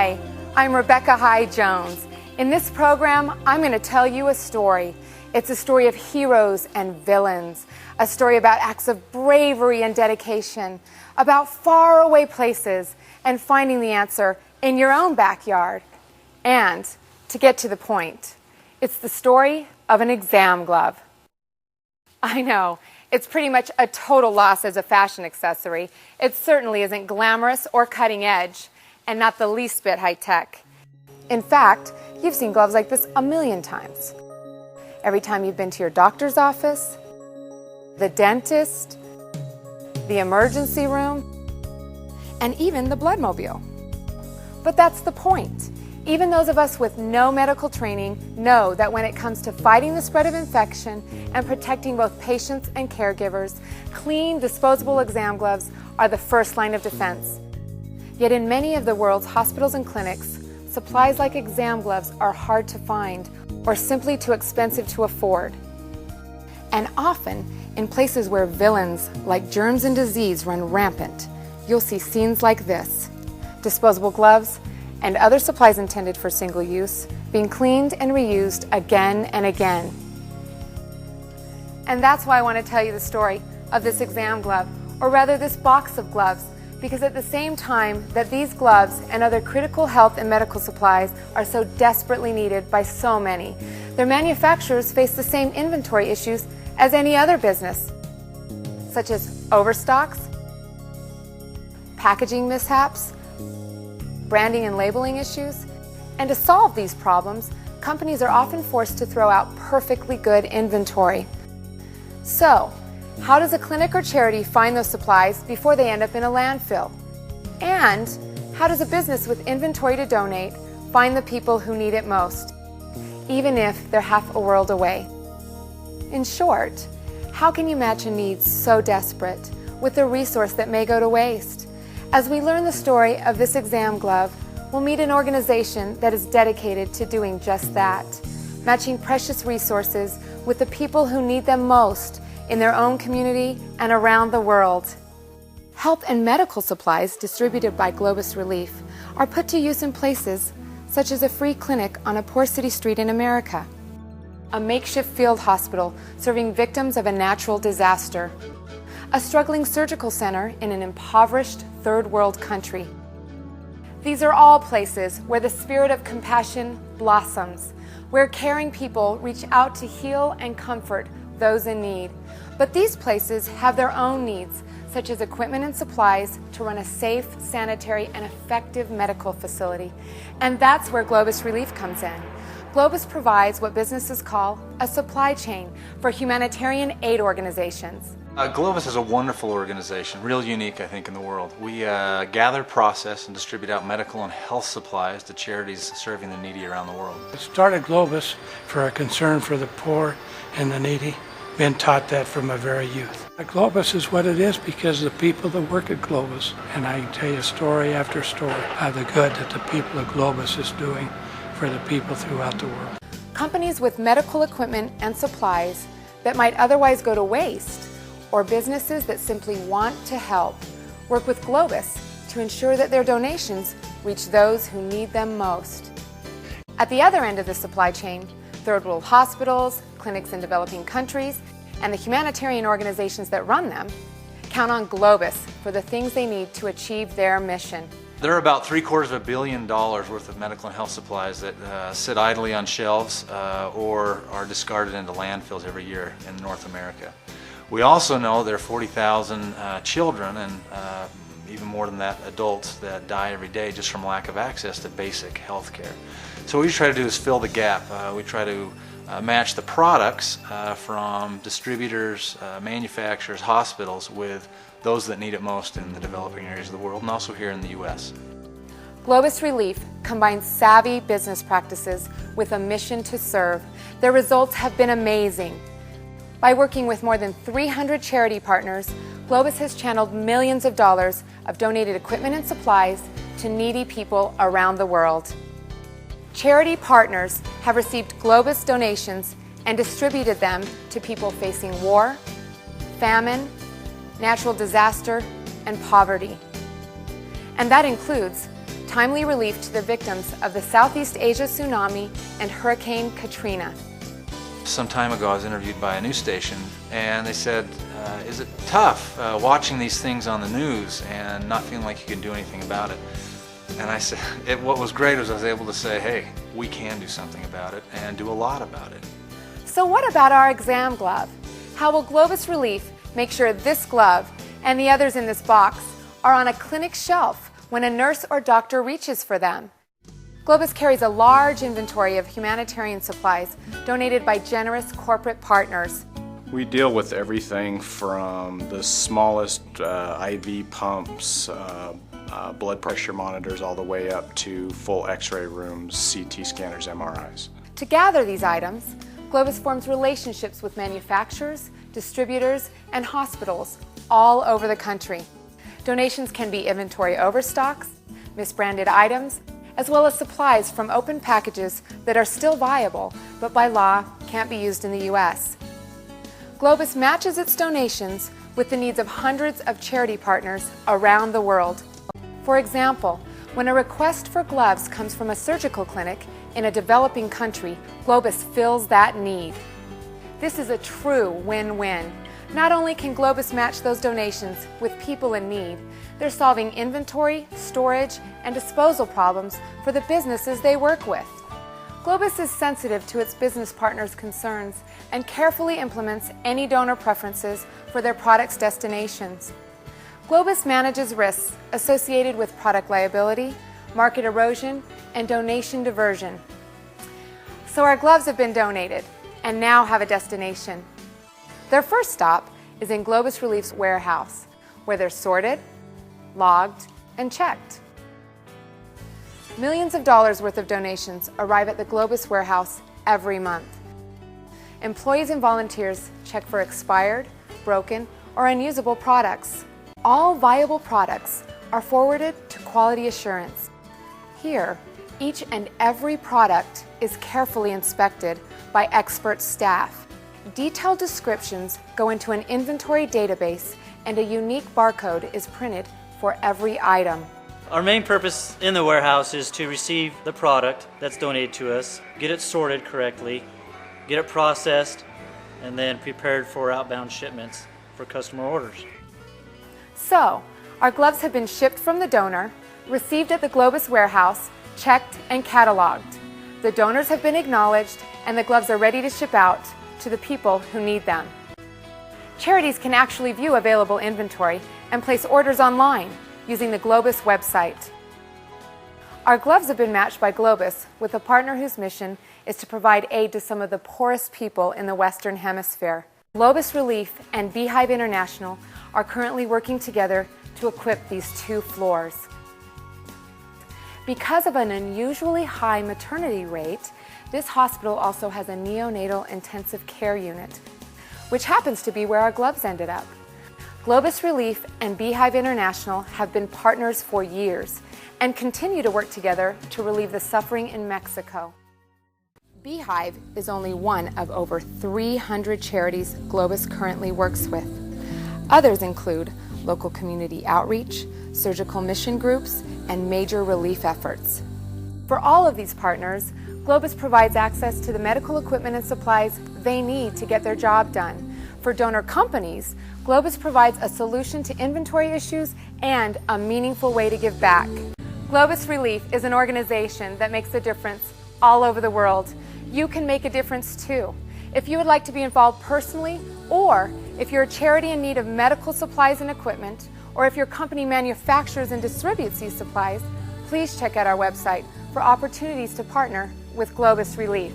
Hi, I'm Rebecca Hyde-Jones. In this program, I'm going to tell you a story. It's a story of heroes and villains, a story about acts of bravery and dedication, about faraway places and finding the answer in your own backyard. And, to get to the point, it's the story of an exam glove. I know, it's pretty much a total loss as a fashion accessory. It certainly isn't glamorous or cutting edge, and not the least bit high-tech. In fact, you've seen gloves like this a million times. Every time you've been to your doctor's office, the dentist, the emergency room, and even the bloodmobile. But that's the point. Even those of us with no medical training know that when it comes to fighting the spread of infection and protecting both patients and caregivers, clean, disposable exam gloves are the first line of defense. Yet in many of the world's hospitals and clinics, supplies like exam gloves are hard to find or simply too expensive to afford. And often, in places where villains like germs and disease run rampant, you'll see scenes like this: disposable gloves and other supplies intended for single use being cleaned and reused again and again. And that's why I want to tell you the story of this exam glove, or rather this box of gloves, because at the same time that these gloves and other critical health and medical supplies are so desperately needed by so many, their manufacturers face the same inventory issues as any other business, such as overstocks, packaging mishaps, branding and labeling issues. And to solve these problems, companies are often forced to throw out perfectly good inventory. So, how does a clinic or charity find those supplies before they end up in a landfill? And how does a business with inventory to donate find the people who need it most, even if they're half a world away? In short, how can you match a need so desperate with a resource that may go to waste? As we learn the story of this exam glove, we'll meet an organization that is dedicated to doing just that, matching precious resources with the people who need them most in their own community and around the world. Health and medical supplies distributed by Globus Relief are put to use in places such as a free clinic on a poor city street in America, a makeshift field hospital serving victims of a natural disaster, a struggling surgical center in an impoverished third world country. These are all places where the spirit of compassion blossoms, where caring people reach out to heal and comfort those in need. But these places have their own needs, such as equipment and supplies to run a safe, sanitary, and effective medical facility. And that's where Globus Relief comes in. Globus provides what businesses call a supply chain for humanitarian aid organizations. Globus is a wonderful organization, real unique, I think, in the world. We gather, process, and distribute out medical and health supplies to charities serving the needy around the world. It started Globus for a concern for the poor and the needy. Been taught that from a very youth. Globus is what it is because of the people that work at Globus. And I can tell you story after story of the good that the people of Globus is doing for the people throughout the world. Companies with medical equipment and supplies that might otherwise go to waste, or businesses that simply want to help, work with Globus to ensure that their donations reach those who need them most. At the other end of the supply chain, third world hospitals, clinics in developing countries, and the humanitarian organizations that run them count on Globus for the things they need to achieve their mission. There are about $750 million worth of medical and health supplies that sit idly on shelves or are discarded into landfills every year in North America. We also know there are 40,000 children and even more than that, adults that die every day just from lack of access to basic health care. So what we try to do is fill the gap. We try to match the products from distributors, manufacturers, hospitals with those that need it most in the developing areas of the world and also here in the U.S. Globus Relief combines savvy business practices with a mission to serve. Their results have been amazing. By working with more than 300 charity partners, Globus has channeled millions of dollars of donated equipment and supplies to needy people around the world. Charity partners have received Globus donations and distributed them to people facing war, famine, natural disaster, and poverty. And that includes timely relief to the victims of the Southeast Asia tsunami and Hurricane Katrina. Some time ago I was interviewed by a news station and they said, is it tough watching these things on the news and not feeling like you can do anything about it? And I said, what was great was I was able to say, hey, we can do something about it and do a lot about it. So what about our exam glove? How will Globus Relief make sure this glove and the others in this box are on a clinic shelf when a nurse or doctor reaches for them? Globus carries a large inventory of humanitarian supplies donated by generous corporate partners. We deal with everything from the smallest IV pumps, blood pressure monitors, all the way up to full x-ray rooms, CT scanners, MRIs. To gather these items, Globus forms relationships with manufacturers, distributors, and hospitals all over the country. Donations can be inventory overstocks, misbranded items, as well as supplies from open packages that are still viable, but by law can't be used in the U.S. Globus matches its donations with the needs of hundreds of charity partners around the world. For example, when a request for gloves comes from a surgical clinic in a developing country, Globus fills that need. This is a true win-win. Not only can Globus match those donations with people in need, they're solving inventory, storage, and disposal problems for the businesses they work with. Globus is sensitive to its business partners' concerns and carefully implements any donor preferences for their products' destinations. Globus manages risks associated with product liability, market erosion, and donation diversion. So our gloves have been donated and now have a destination. Their first stop is in Globus Relief's warehouse, where they're sorted, logged, and checked. Millions of dollars worth of donations arrive at the Globus warehouse every month. Employees and volunteers check for expired, broken, or unusable products. All viable products are forwarded to quality assurance. Here, each and every product is carefully inspected by expert staff. Detailed descriptions go into an inventory database and a unique barcode is printed for every item. Our main purpose in the warehouse is to receive the product that's donated to us, get it sorted correctly, get it processed, and then prepared for outbound shipments for customer orders. So, our gloves have been shipped from the donor, received at the Globus warehouse, checked and cataloged. The donors have been acknowledged and the gloves are ready to ship out to the people who need them. Charities can actually view available inventory and place orders online using the Globus website. Our gloves have been matched by Globus with a partner whose mission is to provide aid to some of the poorest people in the Western Hemisphere. Globus Relief and Beehive International are currently working together to equip these 2 floors. Because of an unusually high maternity rate, this hospital also has a neonatal intensive care unit, which happens to be where our gloves ended up. Globus Relief and Beehive International have been partners for years and continue to work together to relieve the suffering in Mexico. Beehive is only one of over 300 charities Globus currently works with. Others include local community outreach, surgical mission groups, and major relief efforts. For all of these partners, Globus provides access to the medical equipment and supplies they need to get their job done. For donor companies, Globus provides a solution to inventory issues and a meaningful way to give back. Globus Relief is an organization that makes a difference all over the world. You can make a difference too. If you would like to be involved personally, or if you're a charity in need of medical supplies and equipment, or if your company manufactures and distributes these supplies, please check out our website for opportunities to partner with Globus Relief.